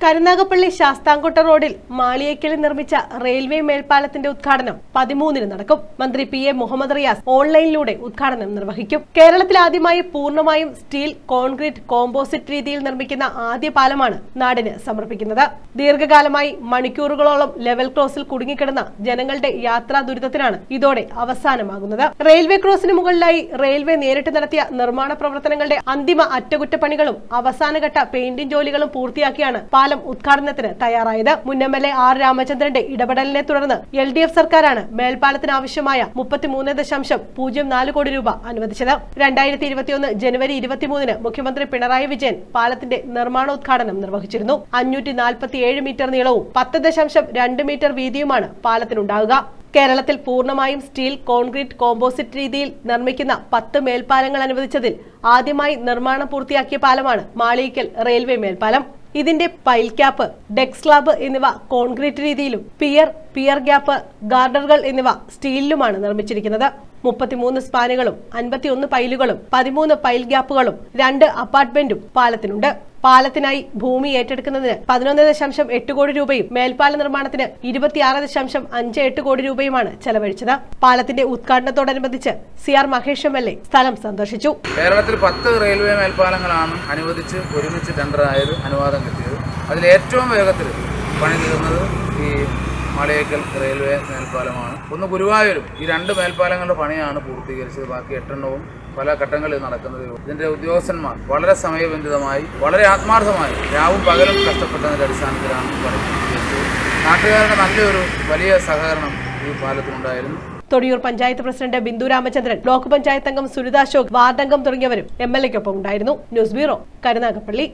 കരുനാഗപ്പള്ളി ശാസ്താംകോട്ട റോഡിൽ മാളിയേക്കലിൽ നിർമ്മിച്ച റെയിൽവേ മേൽപ്പാലത്തിന്റെ ഉദ്ഘാടനം 13-ന് നടക്കും. മന്ത്രി പി.എ. മുഹമ്മദ് റിയാസ് ഓൺലൈനിലൂടെ ഉദ്ഘാടനം നിർവഹിക്കും. കേരളത്തിൽ ആദ്യമായി പൂർണ്ണമായും സ്റ്റീൽ, കോൺക്രീറ്റ്, കോമ്പോസിറ്റ് രീതിയിൽ നിർമ്മിക്കുന്ന ആദ്യ പാലമാണ് നാടിന് സമർപ്പിക്കുന്നത്. ദീർഘകാലമായി മണിക്കൂറുകളോളം ലെവൽ ക്രോസിൽ കുടുങ്ങിക്കിടന്ന ജനങ്ങളുടെ യാത്രാ ദുരിതത്തിനാണ് ഇതോടെ അവസാനമാകുന്നത്. റെയിൽവേ ക്രോസിന് മുകളിലായി റെയിൽവേ നേരിട്ട് നടത്തിയ നിർമ്മാണ പ്രവർത്തനങ്ങളുടെ അന്തിമ അറ്റകുറ്റപ്പണികളും അവസാനഘട്ട പെയിന്റിംഗ് ജോലികളും പൂർത്തിയാക്കിയാണ് പാലം ഉദ്ഘാടനത്തിന് തയ്യാറായത്. മുൻ എം.എൽ.എ. ആർ. രാമചന്ദ്രന്റെ ഇടപെടലിനെ തുടർന്ന് LDF സർക്കാരാണ് മേൽപ്പാലത്തിന് ആവശ്യമായ 33.04 കോടി രൂപ അനുവദിച്ചത്. 2021 ജനുവരി 23-ന് മുഖ്യമന്ത്രി പിണറായി വിജയൻ പാലത്തിന്റെ നിർമ്മാണോദ്ഘാടനം നിർവഹിച്ചിരുന്നു. 547 മീറ്റർ നീളവും 10.2 മീറ്റർ വീതിയുമാണ് പാലത്തിനുണ്ടാവുക. കേരളത്തിൽ പൂർണ്ണമായും സ്റ്റീൽ, കോൺക്രീറ്റ്, കോമ്പോസിറ്റ് രീതിയിൽ നിർമ്മിക്കുന്ന 10 മേൽപ്പാലങ്ങൾ അനുവദിച്ചതിൽ ആദ്യമായി നിർമ്മാണം പൂർത്തിയാക്കിയ പാലമാണ് മാളിയേക്കൽ റെയിൽവേ മേൽപ്പാലം. ഇതിന്റെ പൈൽ ക്യാപ്പ്, ഡെക്ക് സ്ലാബ് എന്നിവ കോൺക്രീറ്റ് രീതിയിലും പിയർ ഗ്യാപ്പ്, ഗാർഡറുകൾ എന്നിവ സ്റ്റീലിലുമാണ് നിർമ്മിച്ചിരിക്കുന്നത്. 33 സ്പാനുകളും 51 പൈലുകളും 13 പൈൽ ഗ്യാപ്പുകളും 2 അപ്പാർട്ട്മെന്റും പാലത്തിനുണ്ട്. പാലത്തിനായി ഭൂമി ഏറ്റെടുക്കുന്നതിന് 11.8 കോടി രൂപയും മേൽപ്പാല നിർമ്മാണത്തിന് 26.58 കോടി രൂപയുമാണ് ചെലവഴിച്ചത്. പാലത്തിന്റെ ഉദ്ഘാടനത്തോടനുബന്ധിച്ച് CR മഹേഷ് എം.എൽ.എ. സ്ഥലം സന്ദർശിച്ചു. കേരളത്തിൽ 10 റെയിൽവേ മേൽപ്പാലങ്ങളാണ് അനുവദിച്ച് ഒരുമിച്ച് ടെൻഡറായത്, അനുവാദം കിട്ടിയത്. അതിൽ ഏറ്റവും വേഗത്തിൽ പണി തീർന്നത് ഈ മാളിയേക്കൽ റെയിൽവേ മേൽപ്പാലമാണ്. ഒന്ന് ഗുരുവായൂരും. ഈ 2 മേൽപ്പാലങ്ങളുടെ പണിയാണ് പൂർത്തീകരിച്ചത്. ബാക്കി 8 പല ഘട്ടങ്ങളിൽ നടക്കുന്നത്. ഇതിന്റെ ഉദ്യോഗസ്ഥന്മാർ വളരെ സമയബന്ധിതമായി, വളരെ ആത്മാർത്ഥമായി, രാവും പകലും കഷ്ടപ്പെട്ടതിന്റെ അടിസ്ഥാനത്തിലാണ് പണി പൂർത്തീകരിച്ചത്. നാട്ടുകാരുടെ നല്ലൊരു വലിയ സഹകരണം ഈ പാലത്തിനുണ്ടായിരുന്നു. തൊടിയൂർ പഞ്ചായത്ത് പ്രസിഡന്റ് ബിന്ദു രാമചന്ദ്രൻ, ബ്ലോക്ക് പഞ്ചായത്ത് അംഗം സുനിത അശോക്, വാർഡ് അംഗം തുടങ്ങിയവരും MLA-ക്കൊപ്പം ഉണ്ടായിരുന്നു. News bureau, Karunagappally.